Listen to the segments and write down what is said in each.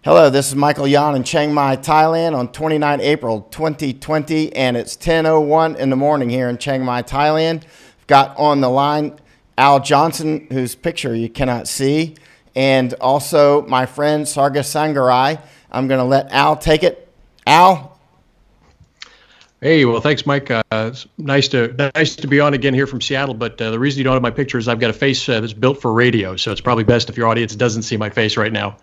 Hello, this is Michael Yan in Chiang Mai, Thailand on 29 April 2020, and it's 10:01 in the morning here in Chiang Mai, Thailand. I've got on the line Al Johnson, whose picture you cannot see, and also my friend Sargis Sangari. I'm going to let Al take it. Al? Hey, well, thanks, Mike. It's nice to be on again here from Seattle. But the reason you don't have my picture is I've got a face that's built for radio, so it's probably best if your audience doesn't see my face right now.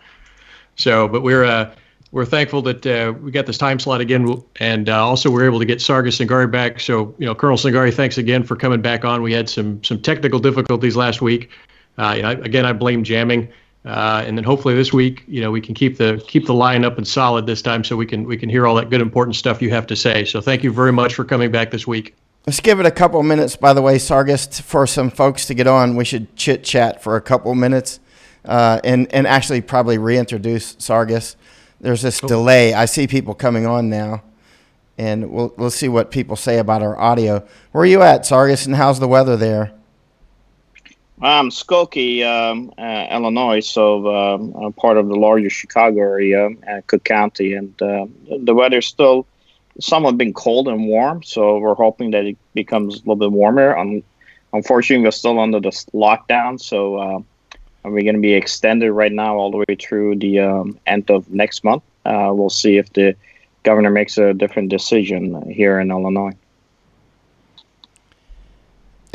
So, but we're thankful that we got this time slot again, and also we're able to get Sargis Sangari back. So, Colonel Sangari, thanks again for coming back on. We had some technical difficulties last week. Again, I blame jamming, and then hopefully this week, we can keep the line up and solid this time, so we can hear all that good important stuff you have to say. So, thank you very much for coming back this week. Let's give it a couple minutes, by the way, Sargis, for some folks to get on. We should chit-chat for a couple minutes. And actually probably reintroduce Sargis. There's this delay. I see people coming on now, and we'll see what people say about our audio. Where are you at, Sargis, and how's the weather there? I'm Skokie, Illinois, so I'm part of the larger Chicago area, Cook County, and the weather's still somewhat been cold and warm, so we're hoping that it becomes a little bit warmer. Unfortunately, we're still under the lockdown, so we're going to be extended right now all the way through the end of next month. We'll see if the governor makes a different decision here in Illinois.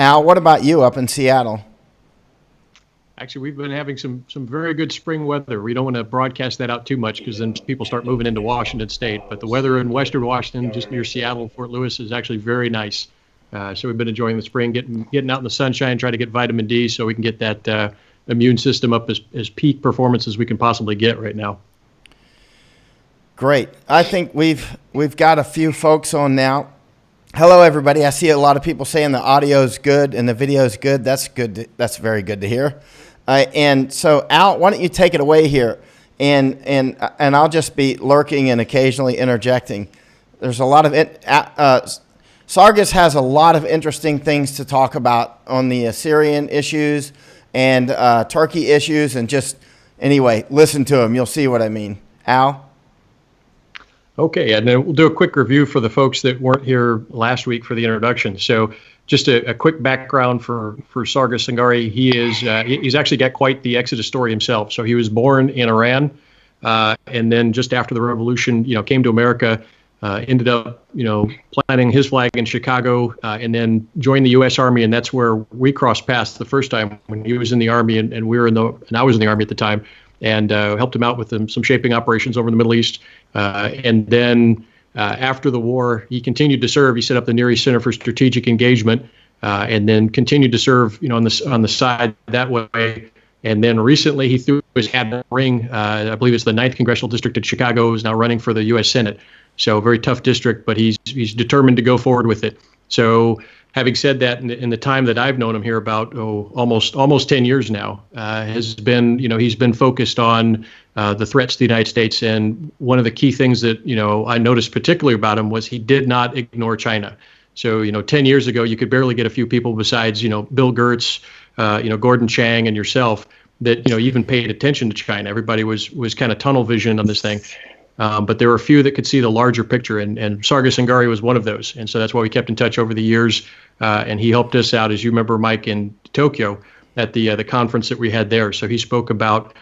Al, what about you up in Seattle? Actually, we've been having some very good spring weather. We don't want to broadcast that out too much because then people start moving into Washington State. But the weather in Western Washington, just near Seattle, Fort Lewis, is actually very nice. So we've been enjoying the spring, getting out in the sunshine, trying to get vitamin D so we can get that immune system up as peak performance as we can possibly get right now. Great. I think we've got a few folks on now. Hello, everybody. I see a lot of people saying the audio is good and the video is good. That's good. That's very good to hear. And so, Al, why don't you take it away here? And I'll just be lurking and occasionally interjecting. There's a lot of Sargis has a lot of interesting things to talk about on the Assyrian issues and Turkey issues, and just, anyway, listen to him. You'll see what I mean. Al? Okay, and then we'll do a quick review for the folks that weren't here last week for the introduction. So just a quick background for Sargis Sangari. He's actually got quite the Exodus story himself. So he was born in Iran, and then just after the revolution, came to America, ended up, planting his flag in Chicago, and then joined the U.S. Army, and that's where we crossed paths the first time when he was in the Army, and I was in the Army at the time, and helped him out with some shaping operations over in the Middle East. And then after the war, he continued to serve. He set up the Near East Center for Strategic Engagement, and then continued to serve, on the side that way. And then recently, he threw his hat in the ring. I believe it's the 9th Congressional District in Chicago. Is now running for the U.S. Senate. So a very tough district, but he's determined to go forward with it. So having said that, in the time that I've known him here, about almost 10 years now, has been, he's been focused on the threats to the United States. And one of the key things that, I noticed particularly about him was he did not ignore China. So, 10 years ago, you could barely get a few people besides, Bill Gertz, Gordon Chang and yourself that, even paid attention to China. Everybody was kind of tunnel vision on this thing. But there were a few that could see the larger picture, and Sargis Sangari was one of those. And so that's why we kept in touch over the years. And he helped us out, as you remember, Mike, in Tokyo at the conference that we had there. So he spoke about,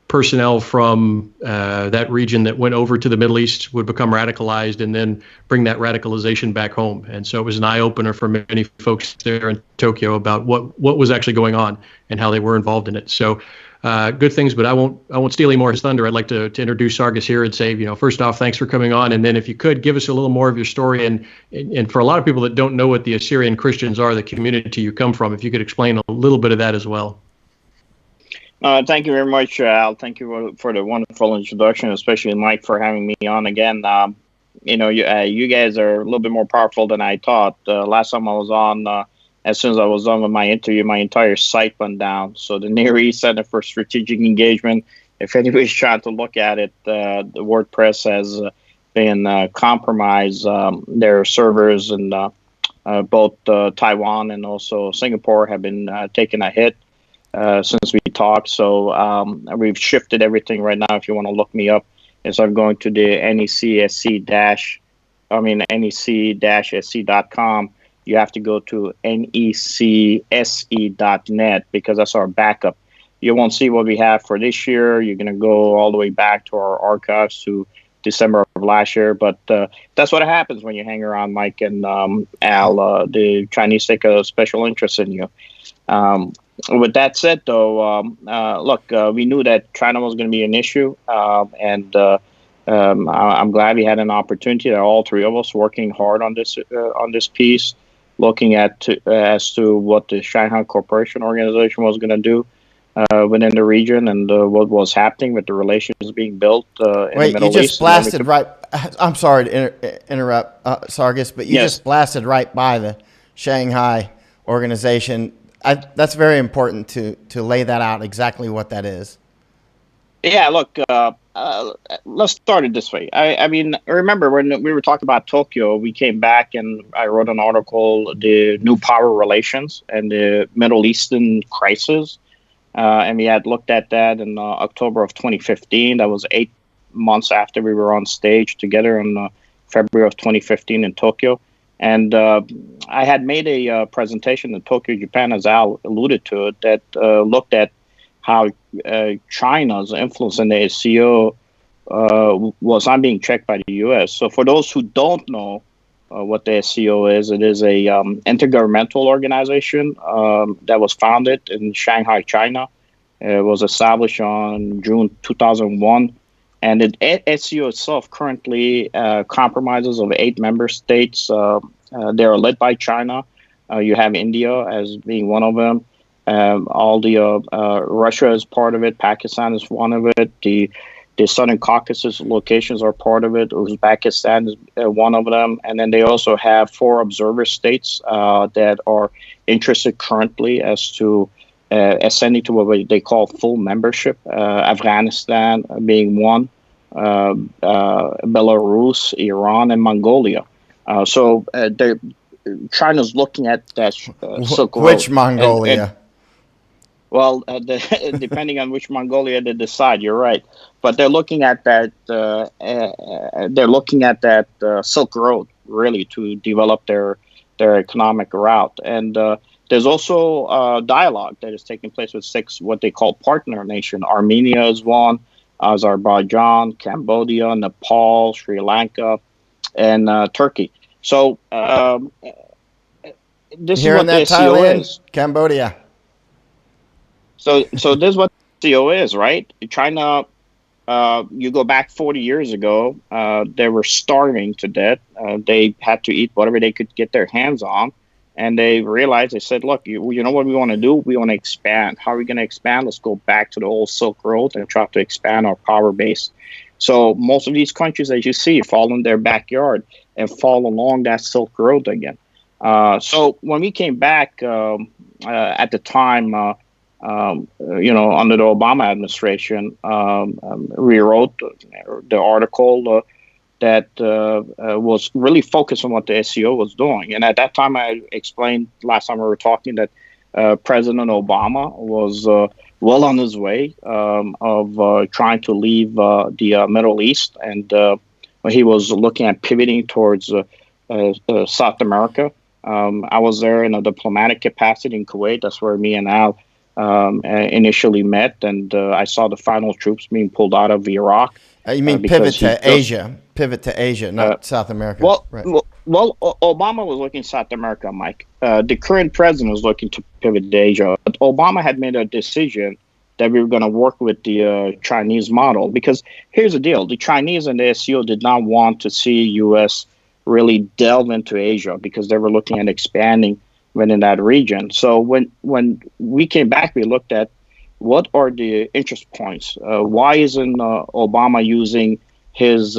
personnel from that region that went over to the Middle East would become radicalized and then bring that radicalization back home. And so it was an eye-opener for many folks there in Tokyo about what was actually going on and how they were involved in it. So good things, but I won't steal any more of his thunder. I'd like to introduce Sargis here and say, first off, thanks for coming on. And then if you could give us a little more of your story, and for a lot of people that don't know what the Assyrian Christians are, the community you come from, if you could explain a little bit of that as well. Thank you very much, Al. Thank you for the wonderful introduction, especially Mike for having me on again. You guys are a little bit more powerful than I thought. Last time I was on, as soon as I was done with my interview, my entire site went down. So the Near East Center for Strategic Engagement, if anybody's trying to look at it, the WordPress has been compromised. Their servers in both Taiwan and also Singapore have been taking a hit. since we talked. So we've shifted everything right now. If you want to look me up, instead of going to the NEC-SC.com, you have to go to NECSE.net because that's our backup. You won't see what we have for this year. You're going to go all the way back to our archives to December of last year. But that's what happens when you hang around Mike and Al. The Chinese take a special interest in you. With that said, though, look, we knew that China was going to be an issue. I'm glad we had an opportunity that all three of us working hard on this piece, looking at as to what the Shanghai Corporation Organization was going to do within the region and what was happening with the relations being built in the Middle East. You just blasted right. I'm sorry to interrupt, Sargis, but you just blasted right by the Shanghai Organization. That's very important to lay that out exactly what that is. Yeah, look, let's start it this way. I mean, remember when we were talking about Tokyo, we came back and I wrote an article, The New Power Relations and the Middle Eastern Crisis. And we had looked at that in October of 2015. That was 8 months after we were on stage together in February of 2015 in Tokyo. And I had made a presentation in Tokyo, Japan, as Al alluded to it, that looked at how China's influence in the SCO was not being checked by the U.S. So for those who don't know what the SCO is, it is a intergovernmental organization that was founded in Shanghai, China. It was established on June 2001. And the SCO itself currently comprises of 8 member states. They are led by China. You have India as being one of them. Russia is part of it. Pakistan is one of it. The Southern Caucasus locations are part of it. Uzbekistan is one of them. And then they also have 4 observer states that are interested currently as to ascending to what they call full membership. Afghanistan being one, Belarus, Iran, and Mongolia. So China's looking at that Silk Road. Which Mongolia? Well, depending on which Mongolia they decide, you're right. But they're looking at that. Silk Road really to develop their economic route. And there's also dialogue that is taking place with 6 what they call partner nations. Armenia is one, Azerbaijan, Cambodia, Nepal, Sri Lanka, and Turkey. So this Here is what the SCO Thailand, is. Cambodia. So this is what the SCO is, right? China, you go back 40 years ago, they were starving to death. They had to eat whatever they could get their hands on. And they realized, they said, look, you know what we want to do? We want to expand. How are we going to expand? Let's go back to the old Silk Road and try to expand our power base. So most of these countries, as you see, fall in their backyard and fall along that Silk Road again. So when we came back at the time, under the Obama administration, we wrote the article that was really focused on what the SCO was doing. And at that time, I explained last time we were talking that President Obama was well on his way of trying to leave the Middle East. And he was looking at pivoting towards South America. I was there in a diplomatic capacity in Kuwait. That's where me and Al initially met. And I saw the final troops being pulled out of Iraq. You mean pivot to Asia, not South America. Well, right. well, Obama was looking at South America, Mike. The current president was looking to pivot to Asia. But Obama had made a decision that we were going to work with the Chinese model. Because here's the deal. The Chinese and the SCO did not want to see U.S. really delve into Asia because they were looking at expanding within that region. So when we came back, we looked at what are the interest points? Why isn't Obama using his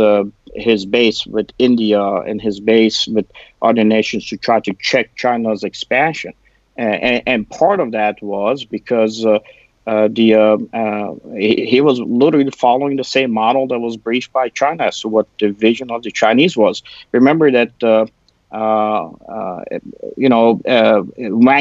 base with India and his base with other nations to try to check China's expansion? And part of that was because he was literally following the same model that was breached by China as to what the vision of the Chinese was. Remember that Wang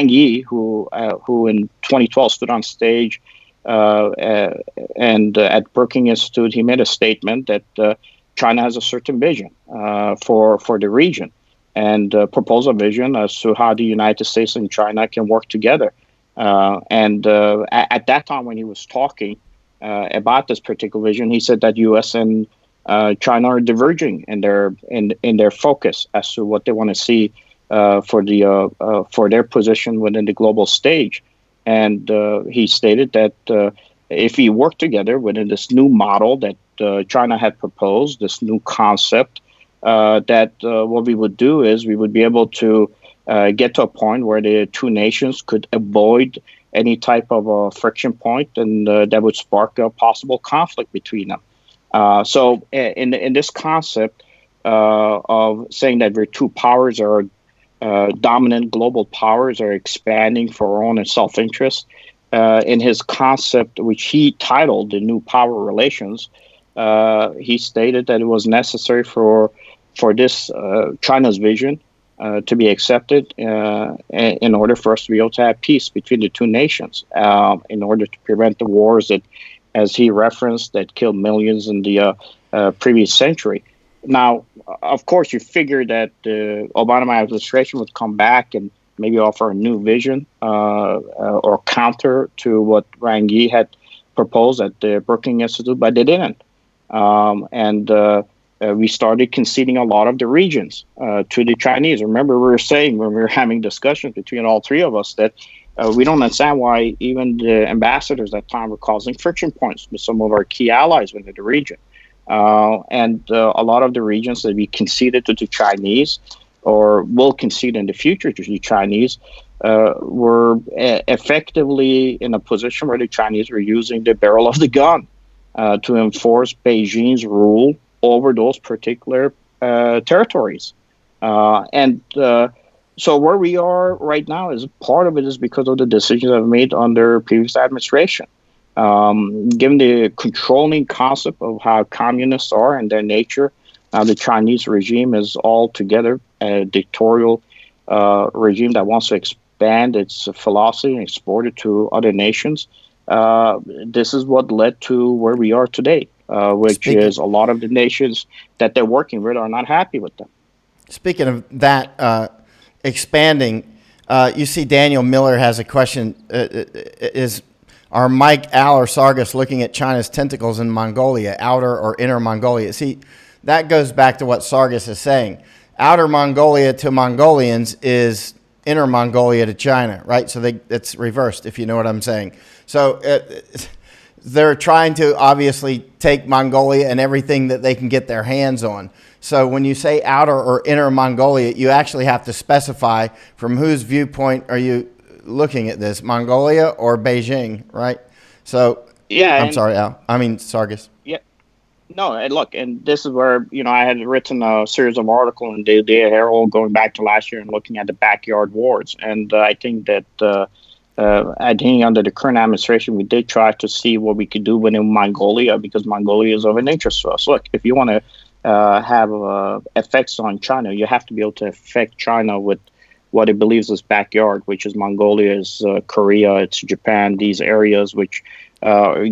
Yi, who in 2012 stood on stage and at Brookings Institute, he made a statement that China has a certain vision for the region, and proposed a vision as to how the United States and China can work together. At that time, when he was talking about this particular vision, he said that U.S. and China are diverging in their focus as to what they want to see for their position within the global stage. And he stated that if we work together within this new model that China had proposed, this new concept, that what we would do is we would be able to get to a point where the two nations could avoid any type of friction point, and that would spark a possible conflict between them. So in this concept of saying that we're two powers or dominant global powers are expanding for our own and self-interest, in his concept, which he titled the New Power Relations, he stated that it was necessary for this China's vision to be accepted in order for us to be able to have peace between the two nations, in order to prevent the wars that, as he referenced, that killed millions in the previous century. Now, of course, you figure that the Obama administration would come back and maybe offer a new vision or counter to what Wang Yi had proposed at the Brookings Institute, but they didn't. We started conceding a lot of the regions to the Chinese. Remember, we were saying when we were having discussions between all three of us that we don't understand why even the ambassadors at the time were causing friction points with some of our key allies within the region. A lot of the regions that we conceded to the Chinese or will concede in the future to the Chinese were effectively in a position where the Chinese were using the barrel of the gun to enforce Beijing's rule over those particular territories. So where we are right now is part of it is because of the decisions I've made under previous administration. Given the controlling concept of how communists are and their nature, the Chinese regime is altogether a dictatorial regime that wants to expand its philosophy and export it to other nations. This is what led to where we are today, which is a lot of the nations that they're working with are not happy with them. Speaking of that, expanding, you see Daniel Miller has a question. Are Mike, Al, or Sargis looking at China's tentacles in Mongolia, outer or inner Mongolia? See, that goes back to what Sargis is saying. Outer Mongolia to Mongolians is inner Mongolia to China, right? So it's reversed, if you know what I'm saying. So they're trying to obviously take Mongolia and everything that they can get their hands on. So when you say outer or inner Mongolia, you actually have to specify from whose viewpoint are you looking at this, Mongolia or Beijing, right? So yeah, I'm sorry, Al. I mean Sargis. Yeah, no, and look, and this is where I had written a series of articles in the Daily Herald going back to last year and looking at the backyard wars, and I think that under the current administration, we did try to see what we could do within Mongolia because Mongolia is of an interest to us. Look, if you want to have effects on China, you have to be able to affect China with what it believes is backyard, which is Mongolia, is Korea, it's Japan, these areas which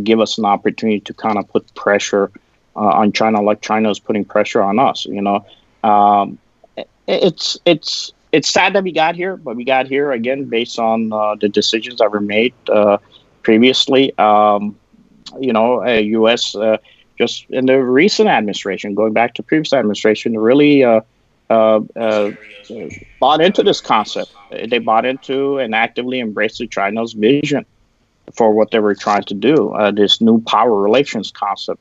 give us an opportunity to kind of put pressure on China like China is putting pressure on us. It's sad that we got here, but we got here again based on the decisions that were made previously. U.S. Just in the recent administration, going back to previous administration, really bought into this concept. They bought into and actively embraced China's vision for what they were trying to do. This new power relations concept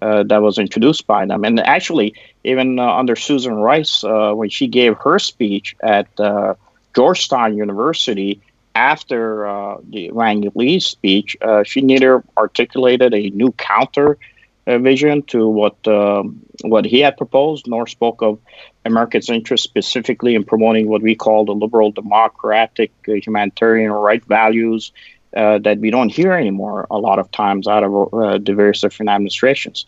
that was introduced by them. And actually, even under Susan Rice, when she gave her speech at Georgetown University after the Wang Li's speech, she neither articulated a new counter vision to what he had proposed, nor spoke of America's interest specifically in promoting what we call the liberal, democratic, humanitarian right values that we don't hear anymore a lot of times out of the various different administrations.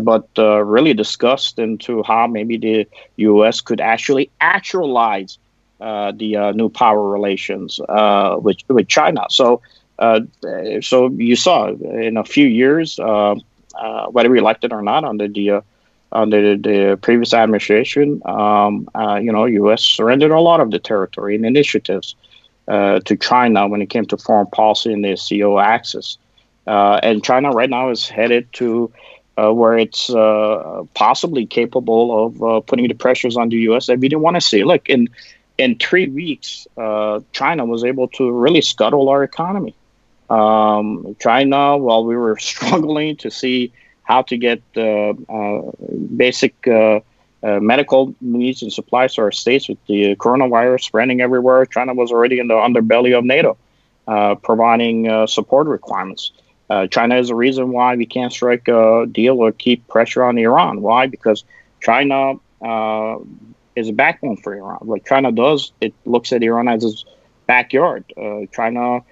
but really discussed into how maybe the U.S. could actually actualize the new power relations with China. So you saw in a few years, whether we liked it or not, under the previous administration, U.S. surrendered a lot of the territory and initiatives to China when it came to foreign policy and the SCO axis. And China right now is headed to where it's possibly capable of putting the pressures on the U.S. that we didn't want to see. Look, in 3 weeks, China was able to really scuttle our economy. China, while we were struggling to see how to get basic medical needs and supplies to our states with the coronavirus spreading everywhere, China was already in the underbelly of NATO, providing support requirements. China is the reason why we can't strike a deal or keep pressure on Iran. Why? Because China is a backbone for Iran. What China does, it looks at Iran as its backyard. China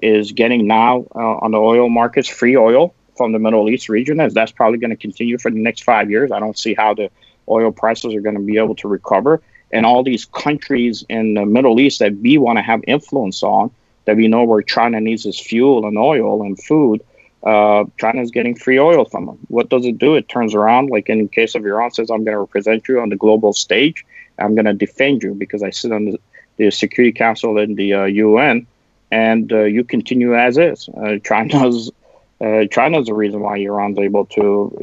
is getting now on the oil markets free oil from the Middle East region, as that's probably going to continue for the next 5 years. I don't see how the oil prices are going to be able to recover. And all these countries in the Middle East that we want to have influence on, that we know where China needs its fuel and oil and food, China is getting free oil from them. What does it do? It turns around, like in the case of Iran, says, I'm going to represent you on the global stage. I'm going to defend you because I sit on the Security Council in the UN, and you continue as is. China's the reason why Iran's able to,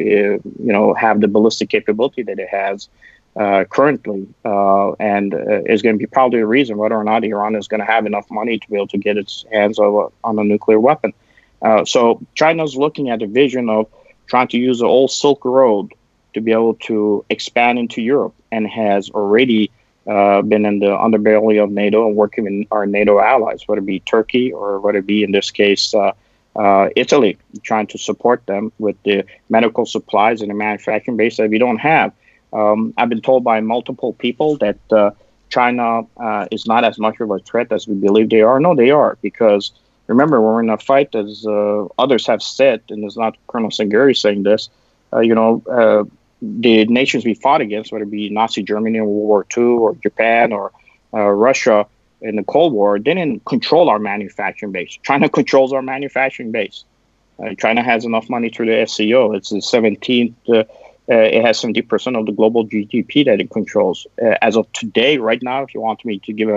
have the ballistic capability that it has currently, and is going to be probably the reason whether or not Iran is going to have enough money to be able to get its hands on a nuclear weapon. So China's looking at a vision of trying to use the old Silk Road to be able to expand into Europe, and has already been in the underbelly of NATO and working with our NATO allies, whether it be Turkey or whether it be, in this case, Italy, trying to support them with the medical supplies and the manufacturing base that we don't have. I've been told by multiple people that China is not as much of a threat as we believe they are. No, they are, because remember, we're in a fight, as others have said, and it's not Colonel Sangari saying this, the nations we fought against, whether it be Nazi Germany in World War II or Japan or Russia in the Cold War, didn't control our manufacturing base. China controls our manufacturing base. China has enough money through the SCO. It's the 17th. It has 70% of the global GDP that it controls. As of today, right now, if you want me to give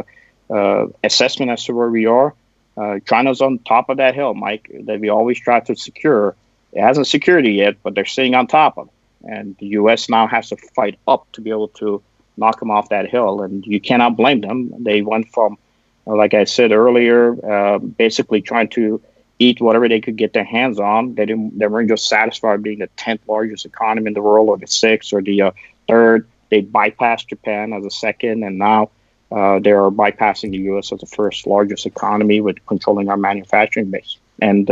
a assessment as to where we are, China's on top of that hill, Mike, that we always try to secure. It hasn't secured it yet, but they're sitting on top of it. And the U.S. now has to fight up to be able to knock them off that hill. And you cannot blame them. They went from, like I said earlier, basically trying to eat whatever they could get their hands on. They weren't just satisfied being the 10th largest economy in the world, or the 6th, or the 3rd. They bypassed Japan as a 2nd, and now they are bypassing the U.S. as the 1st largest economy with controlling our manufacturing base. And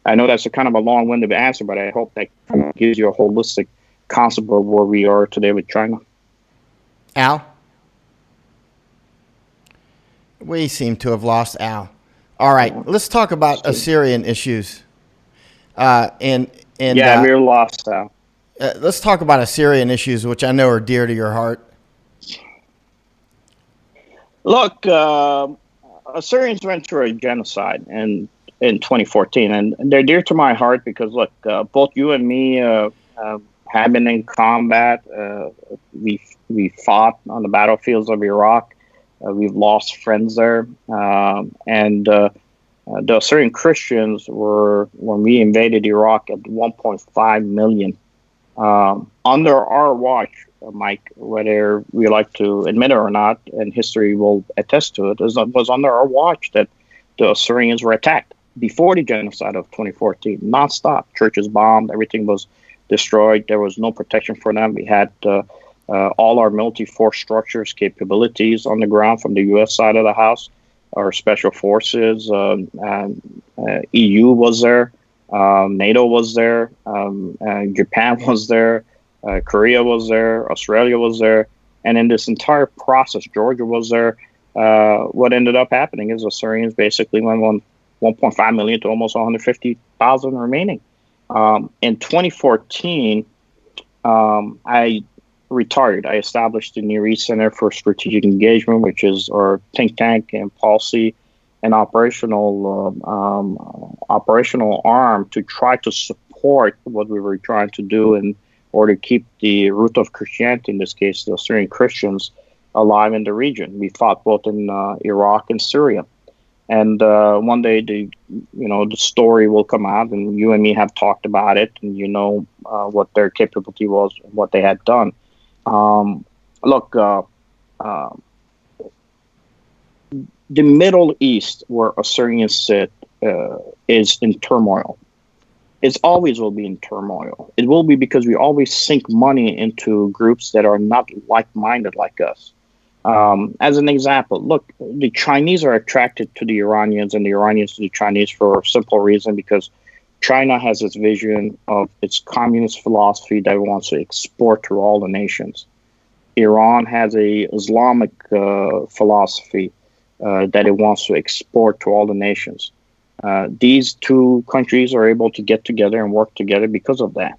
I know that's a kind of a long-winded answer, but I hope that gives you a holistic concept of where we are today with China. Al? We seem to have lost Al. All right, let's talk about Assyrian issues. We lost Al. Let's talk about Assyrian issues, which I know are dear to your heart. Look, Assyrians went through a genocide in 2014, and they're dear to my heart because, look, both you and me have been in combat. We fought on the battlefields of Iraq. We've lost friends there. And the Assyrian Christians were, when we invaded Iraq, at 1.5 million. Under our watch, Mike, whether we like to admit it or not, and history will attest to it, was under our watch that the Assyrians were attacked before the genocide of 2014, nonstop. Churches bombed, everything was destroyed. There was no protection for them. We had all our military force structures, capabilities on the ground from the U.S. side of the house. Our special forces, EU was there, NATO was there, Japan was there, Korea was there, Australia was there, and in this entire process, Georgia was there. What ended up happening is Assyrians basically went from 1.5 million to almost 150,000 remaining. In 2014, I retired. I established the Near East Center for Strategic Engagement, which is our think tank and policy and operational arm to try to support what we were trying to do in order to keep the root of Christianity, in this case, the Assyrian Christians, alive in the region. We fought both in Iraq and Syria. And one day, the story will come out, and you and me have talked about it, and what their capability was, what they had done. The Middle East, where Assyrians sit, is in turmoil. It always will be in turmoil. It will be because we always sink money into groups that are not like-minded like us. As an example, look, the Chinese are attracted to the Iranians and the Iranians to the Chinese for a simple reason, because China has this vision of its communist philosophy that it wants to export to all the nations. Iran has a Islamic philosophy that it wants to export to all the nations. These two countries are able to get together and work together because of that.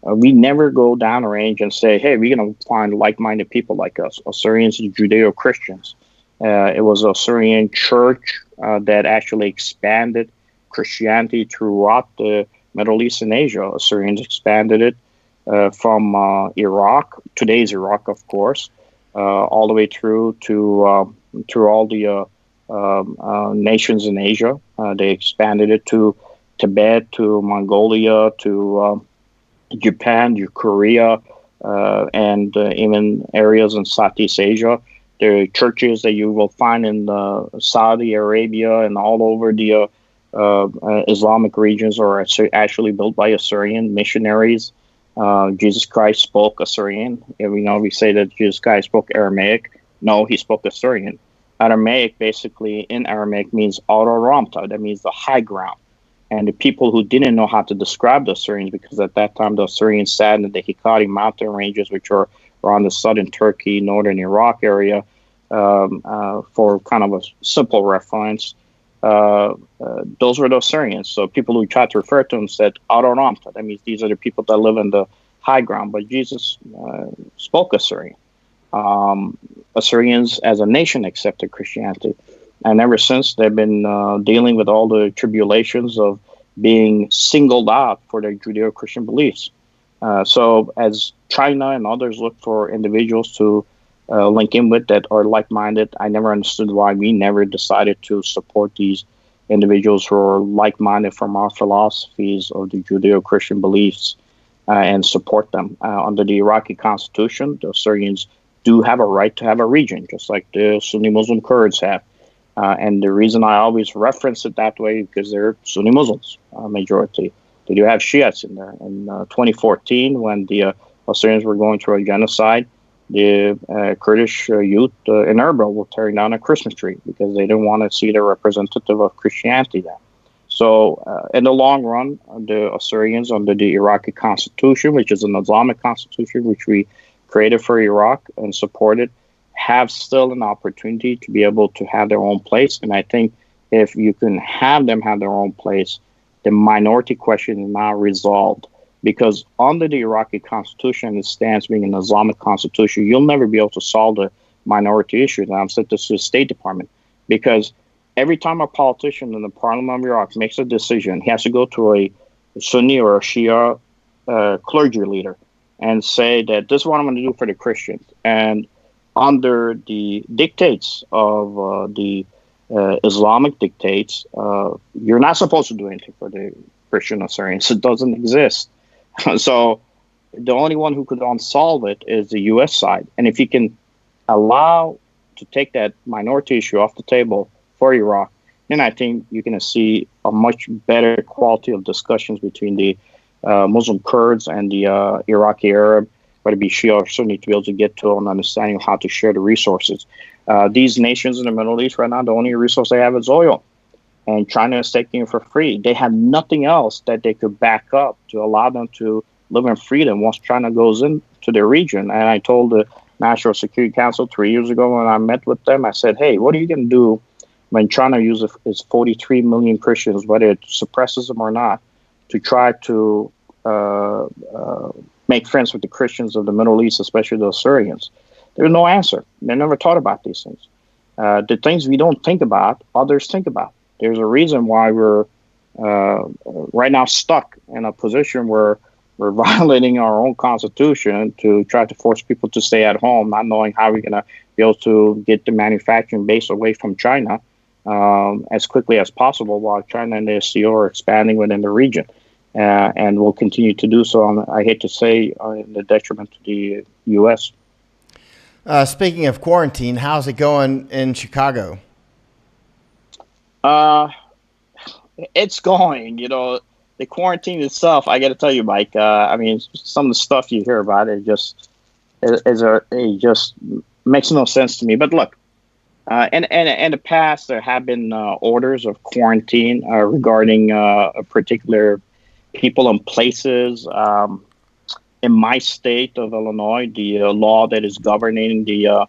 We never go down a range and say, hey, we're going to find like-minded people like us. Assyrians and Judeo-Christians. It was an Assyrian church that actually expanded Christianity throughout the Middle East and Asia. Assyrians expanded it from Iraq, today's Iraq, of course, all the way through to all the nations in Asia. They expanded it to Tibet, to Mongolia, to Japan, to Korea, and even areas in Southeast Asia. There are churches that you will find in Saudi Arabia and all over the Islamic regions are actually built by Assyrian missionaries. Jesus Christ spoke Assyrian. We say that Jesus Christ spoke Aramaic. No, he spoke Assyrian. Aramaic, basically, in Aramaic means Araramta. That means the high ground. And the people who didn't know how to describe the Assyrians, because at that time the Assyrians sat in the Hikari mountain ranges, which are around the southern Turkey, northern Iraq area, for kind of a simple reference, those were the Assyrians. So people who tried to refer to them said Araramta. That means these are the people that live in the high ground. But Jesus spoke Assyrian. Assyrians as a nation accepted Christianity. And ever since, they've been dealing with all the tribulations of being singled out for their Judeo-Christian beliefs. So as China and others look for individuals to link in with that are like-minded, I never understood why we never decided to support these individuals who are like-minded from our philosophies of the Judeo-Christian beliefs and support them. Under the Iraqi constitution, the Assyrians do have a right to have a region, just like the Sunni Muslim Kurds have. And the reason I always reference it that way is because they're Sunni Muslims, majority. They do have Shiites in there. In 2014, when the Assyrians were going through a genocide, the Kurdish youth in Erbil were tearing down a Christmas tree because they didn't want to see the representative of Christianity there. So in the long run, the Assyrians under the Iraqi constitution, which is an Islamic constitution, which we created for Iraq and supported, have still an opportunity to be able to have their own place. And I think if you can have them have their own place, the minority question is now resolved. Because under the Iraqi constitution, it stands being an Islamic constitution, you'll never be able to solve the minority issue. And I've said this to the State Department, because every time a politician in the Parliament of Iraq makes a decision, he has to go to a Sunni or a Shia clergy leader and say that this is what I'm going to do for the Christians. And under the dictates of the Islamic dictates, you're not supposed to do anything for the Christian Assyrians. It doesn't exist. So the only one who could unsolve it is the U.S. side. And if you can allow to take that minority issue off the table for Iraq, then I think you're going to see a much better quality of discussions between the Muslim Kurds and the Iraqi Arab, whether it be Shia or Sunni, to be able to get to an understanding of how to share the resources. These nations in the Middle East right now, the only resource they have is oil. And China is taking it for free. They have nothing else that they could back up to allow them to live in freedom once China goes into their region. And I told the National Security Council 3 years ago when I met with them, I said, hey, what are you going to do when China uses its 43 million Christians, whether it suppresses them or not, to try to make friends with the Christians of the Middle East, especially the Assyrians. There's no answer. They never thought about these things. The things we don't think about, others think about. There's a reason why we're right now stuck in a position where we're violating our own constitution to try to force people to stay at home, not knowing how we're going to be able to get the manufacturing base away from China as quickly as possible, while China and the SCO are expanding within the region. And will continue to do so, I hate to say, in the detriment to the U.S. Speaking of quarantine, how's it going in Chicago? It's going, the quarantine itself, I got to tell you, Mike, I mean, some of the stuff you hear about it just makes no sense to me. But look, in the past, there have been orders of quarantine regarding a particular people and places. In my state of Illinois, the law that is governing the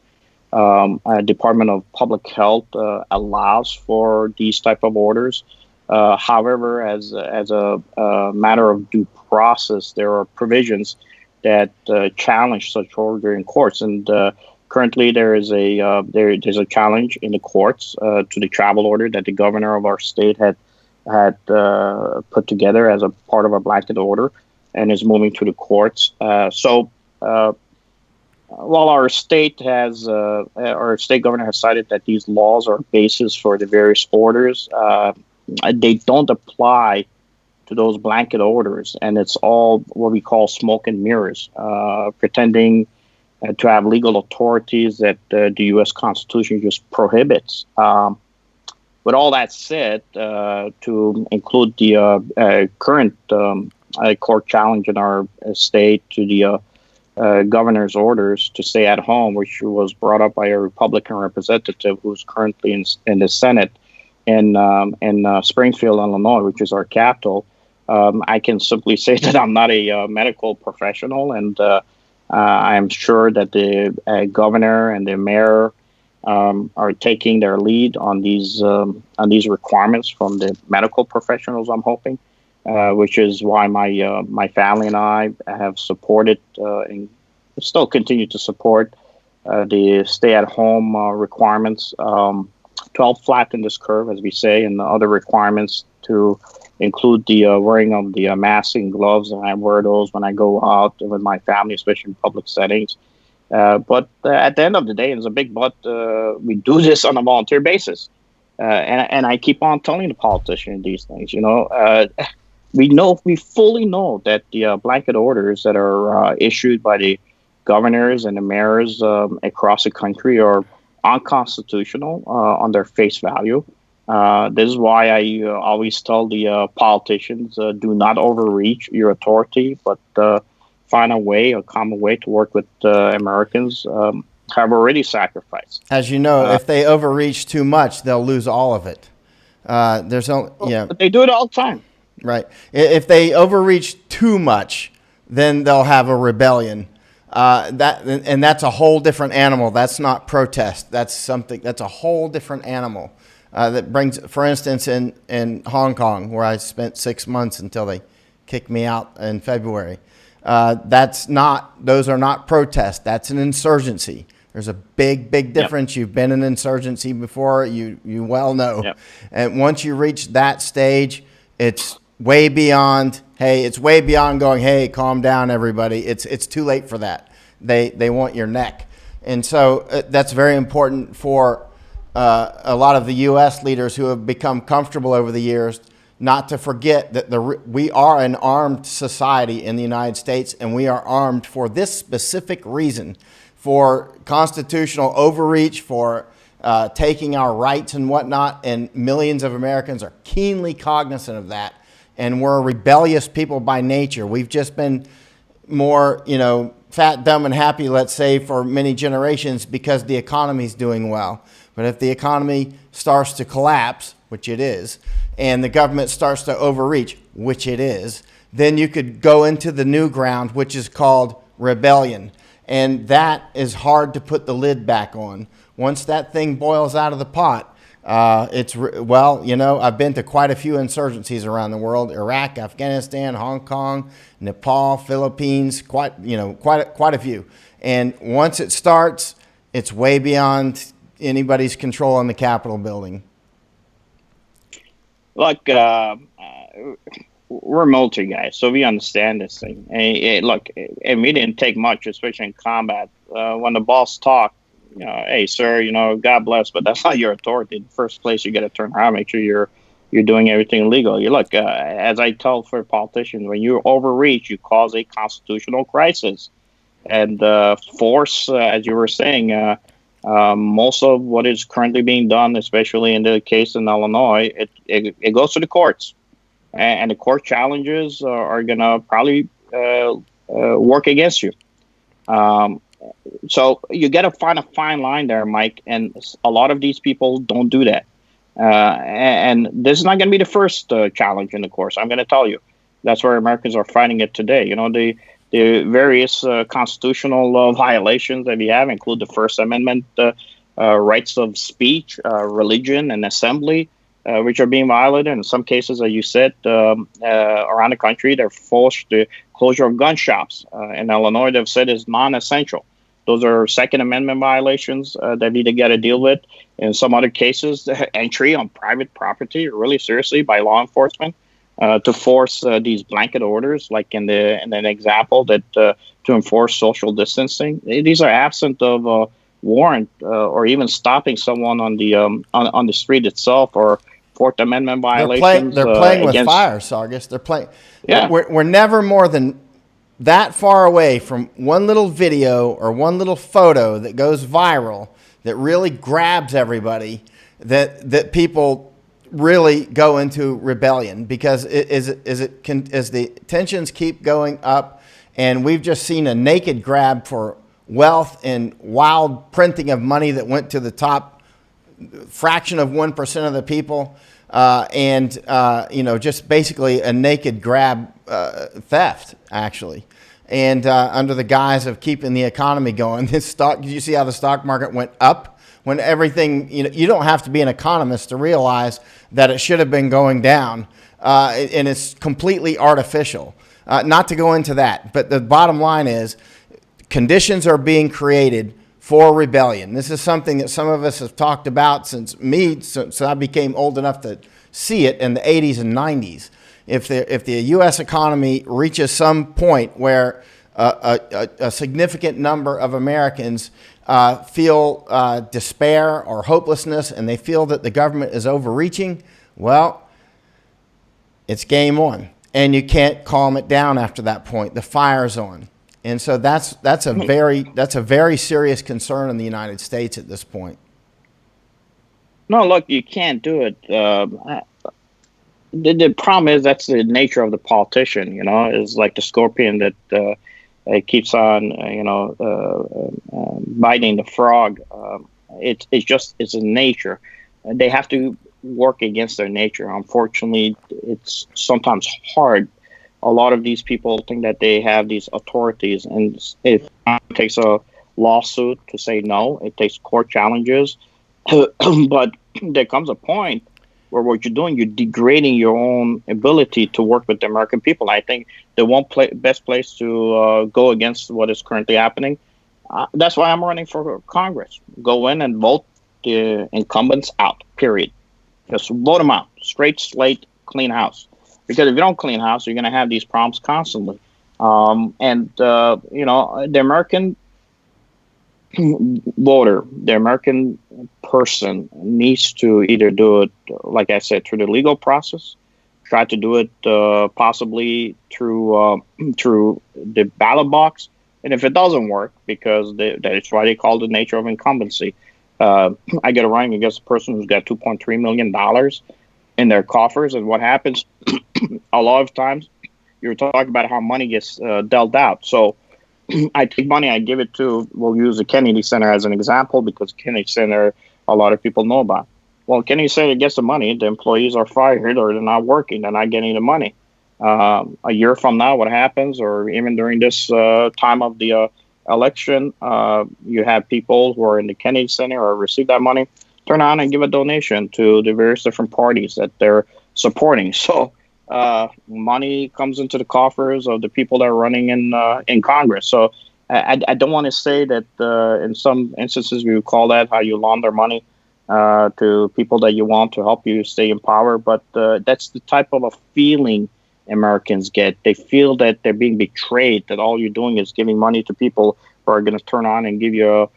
Department of Public Health allows for these type of orders. However, as a matter of due process, there are provisions that challenge such order in courts, and currently there's a challenge in the courts to the travel order that the governor of our state had put together as a part of a blanket order, and is moving to the courts. So while our state governor has cited that these laws are basis for the various orders, they don't apply to those blanket orders, and it's all what we call smoke and mirrors, pretending to have legal authorities that the U.S. Constitution just prohibits. With all that said, to include the current court challenge in our state to the governor's orders to stay at home, which was brought up by a Republican representative who's currently in the Senate in Springfield, Illinois, which is our capital, I can simply say that I'm not a medical professional, and I'm sure that the governor and the mayor are taking their lead on these requirements from the medical professionals, I'm hoping, which is why my family and I have supported and still continue to support the stay-at-home requirements, 12 flatten this curve, as we say, and the other requirements to include the wearing of the mask and gloves, and I wear those when I go out with my family, especially in public settings. But at the end of the day, it's a big but, we do this on a volunteer basis. And I keep on telling the politicians these things, we fully know that the blanket orders that are issued by the governors and the mayors across the country are unconstitutional on their face value. This is why I always tell the politicians, do not overreach your authority, but find a common way to work with Americans have already sacrificed. As you know, if they overreach too much, they'll lose all of it. But they do it all the time. Right. If they overreach too much, then they'll have a rebellion. That's a whole different animal. That's not protest. That's a whole different animal. That brings, for instance, in Hong Kong, where I spent 6 months until they kicked me out in February. Those are not protests. That's an insurgency. There's a big difference. Yep. You've been in insurgency before. You well know. Yep. And once you reach that stage, it's way beyond. Hey, it's way beyond going. Hey, calm down, everybody. It's too late for that. They want your neck, and so that's very important for a lot of the U.S. leaders who have become comfortable over the years, not to forget that we are an armed society in the United States, and we are armed for this specific reason, for constitutional overreach, for taking our rights and whatnot, and millions of Americans are keenly cognizant of that, and we're rebellious people by nature. We've just been more, fat, dumb, and happy, let's say, for many generations because the economy's doing well. But if the economy starts to collapse, which it is, and the government starts to overreach, which it is, then you could go into the new ground, which is called rebellion. And that is hard to put the lid back on. Once that thing boils out of the pot, Well, I've been to quite a few insurgencies around the world: Iraq, Afghanistan, Hong Kong, Nepal, Philippines, quite a few. And once it starts, it's way beyond anybody's control on the Capitol building. Look, we're military guys, so we understand this thing. And we didn't take much, especially in combat. When the boss talked, hey, sir, God bless, but that's not your authority. In the first place, you got to turn around, make sure you're doing everything legal. As I tell for politicians, when you overreach, you cause a constitutional crisis. And force, as you were saying, most of what is currently being done, especially in the case in Illinois, it goes to the courts. And the court challenges are going to probably work against you. So you got to find a fine line there, Mike. And a lot of these people don't do that. And this is not going to be the first challenge in the courts. I'm going to tell you. That's where Americans are fighting it today. The various constitutional violations that we have include the First Amendment rights of speech, religion, and assembly, which are being violated. In some cases, as you said, around the country, they're forced the closure of gun shops. In Illinois, they've said is non-essential. Those are Second Amendment violations that we got to deal with. In some other cases, entry on private property, really seriously, by law enforcement to force these blanket orders, like in an example that to enforce social distancing. These are absent of warrant or even stopping someone on the street itself, or Fourth Amendment violations. They're playing with fire, Sargis. They're playing. Yeah. We're never more than that far away from one little video or one little photo that goes viral that really grabs everybody, that people really go into rebellion, because as the tensions keep going up, and we've just seen a naked grab for wealth and wild printing of money that went to the top fraction of 1% of the people, just basically a naked grab, theft, actually. And under the guise of keeping the economy going, did you see how the stock market went up when everything, you don't have to be an economist to realize that it should have been going down, and it's completely artificial. Not to go into that, but the bottom line is conditions are being created for rebellion. This is something that some of us have talked about since I became old enough to see it in the 80s and 90s. If the U.S. economy reaches some point where a significant number of Americans feel despair or hopelessness, and they feel that the government is overreaching, well, it's game on, and you can't calm it down after that point. The fire's on. And so that's a very serious concern in the United States at this point. No, look, you can't do it. The problem is that's the nature of the politician. Is like the scorpion that keeps on, biting the frog. It's a nature. They have to work against their nature. Unfortunately, it's sometimes hard. A lot of these people think that they have these authorities, and it takes a lawsuit to say no. It takes court challenges. But there comes a point where what you're doing, you're degrading your own ability to work with the American people. I think the best place to go against what is currently happening, that's why I'm running for Congress. Go in and vote the incumbents out, period. Just vote them out. Straight slate, clean house. Because if you don't clean house, you're going to have these problems constantly. The American voter, the American person needs to either do it, like I said, through the legal process, try to do it possibly through the ballot box. And if it doesn't work, because that's why they call it the nature of incumbency, I get a running against a person who's got $2.3 million in their coffers. And what happens a lot of times, you're talking about how money gets dealt out. So I take money, I give it to, we'll use the Kennedy Center as an example, because Kennedy Center, a lot of people know about. Well, Kennedy Center gets the money, the employees are fired, or they're not working, they're not getting the money. A year from now, what happens, or even during this time of the election, you have people who are in the Kennedy Center or receive that money turn on and give a donation to the various different parties that they're supporting. So money comes into the coffers of the people that are running in Congress. So I don't want to say that in some instances we would call that how you launder money to people that you want to help you stay in power. But that's the type of a feeling Americans get. They feel that they're being betrayed, that all you're doing is giving money to people who are going to turn on and give you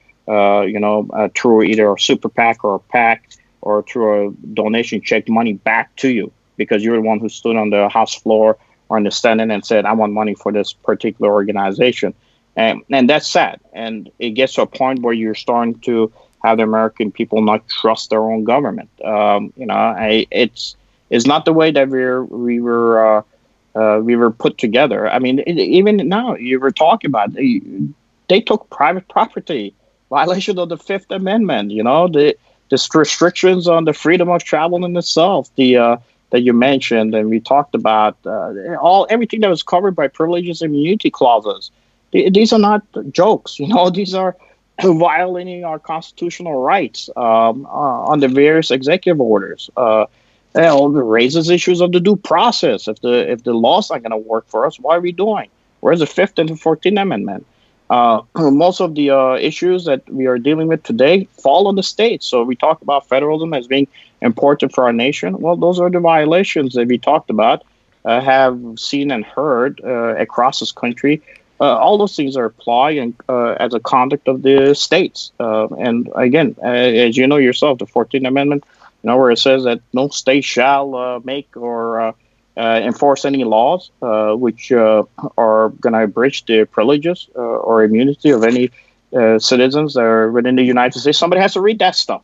through either a super PAC or a PAC or through a donation check money back to you because you're the one who stood on the House floor or in the Senate and said, I want money for this particular organization. And that's sad. And it gets to a point where you're starting to have the American people not trust their own government. It's not the way that we were put together. I mean, even now you were talking about they took private property, violation of the Fifth Amendment. The restrictions on the freedom of travel in itself. That you mentioned and we talked about everything that was covered by privileges and immunity clauses. These are not jokes. These are violating our constitutional rights on the various executive orders. It raises issues of the due process. If the law's not going to work for us, what are we doing? Where's the Fifth and the 14th Amendment? Most of the issues that we are dealing with today fall on the states. So we talk about federalism as being important for our nation. Well, those are the violations that we talked about, have seen and heard across this country. All those things are applied as a conduct of the states. And again, as you know yourself, the 14th Amendment, where it says that no state shall make or enforce any laws which are going to abridge the privileges or immunity of any citizens that are within the United States. Somebody has to read that stuff.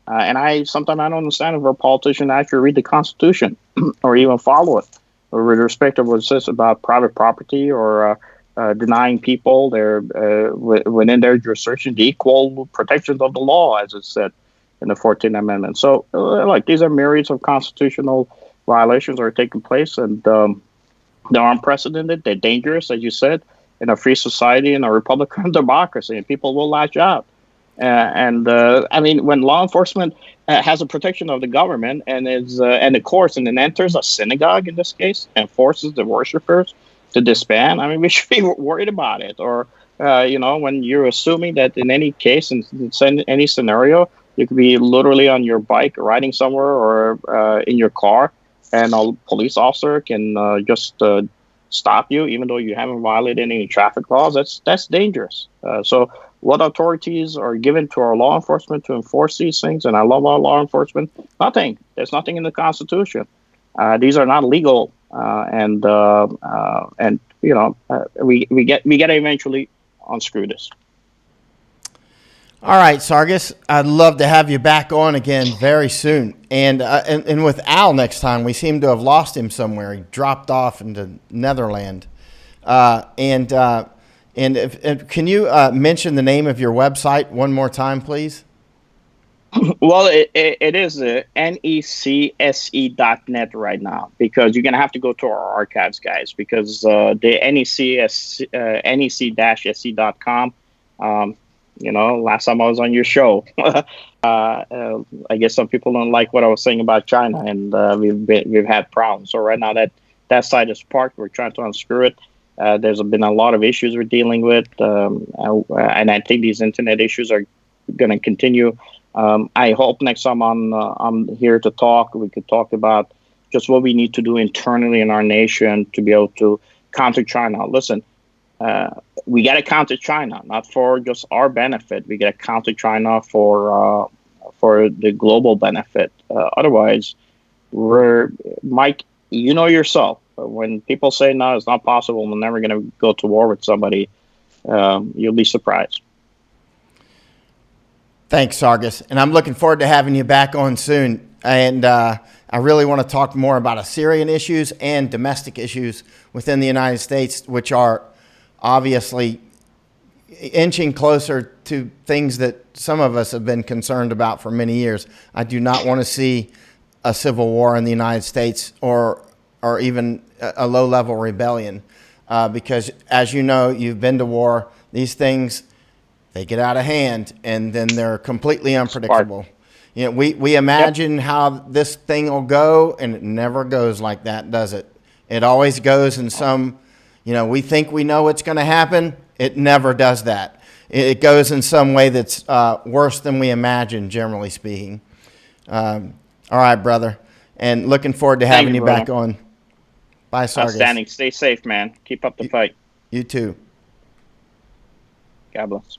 And sometimes I don't understand if a politician actually read the Constitution or even follow it, or with respect to what it says about private property or denying people their within their jurisdiction the equal protections of the law, as it said in the 14th Amendment. So, these are myriads of constitutional violations are taking place, and they're unprecedented. They're dangerous, as you said, in a free society, in a republican democracy, and people will latch out. I mean, when law enforcement has a protection of the government and and the courts, and then enters a synagogue in this case and forces the worshipers to disband, I mean, we should be worried about it. Or when you're assuming that in any case, in any scenario, you could be literally on your bike riding somewhere or in your car, and a police officer can just stop you, even though you haven't violated any traffic laws. That's dangerous. So what authorities are given to our law enforcement to enforce these things? And I love our law enforcement. Nothing. There's nothing in the Constitution. These are not legal, and we get to eventually unscrew this. All right, Sargis, I'd love to have you back on again very soon. And with Al next time, we seem to have lost him somewhere. He dropped off into Netherlands. And can you mention the name of your website one more time, please? Well, it is necse.net right now, because you're going to have to go to our archives, guys, because the nec-se.com, last time I was on your show, I guess some people don't like what I was saying about China, and we've had problems. So right now that site is parked. We're trying to unscrew it. There's been a lot of issues we're dealing with, and I think these internet issues are going to continue. I hope next time I'm here to talk, we could talk about just what we need to do internally in our nation to be able to counter China. Listen, we got to counter China, not for just our benefit. We got to counter China for the global benefit. Otherwise, Mike, you know yourself, when people say, no, it's not possible, we're never going to go to war with somebody, you'll be surprised. Thanks, Sargis. And I'm looking forward to having you back on soon. And I really want to talk more about Assyrian issues and domestic issues within the United States, which are obviously inching closer to things that some of us have been concerned about for many years. I do not want to see a civil war in the United States or even a low-level rebellion because, as you know, you've been to war. These things, they get out of hand, and then they're completely unpredictable. You know, we imagine how this thing will go, and it never goes like that, does it? It always goes in some, you know, we think we know what's going to happen. It never does that. It goes in some way that's worse than we imagine, generally speaking. All right, brother. And looking forward to having you back on. Bye, Sargis. Outstanding. Stay safe, man. Keep up the fight. You too. God bless.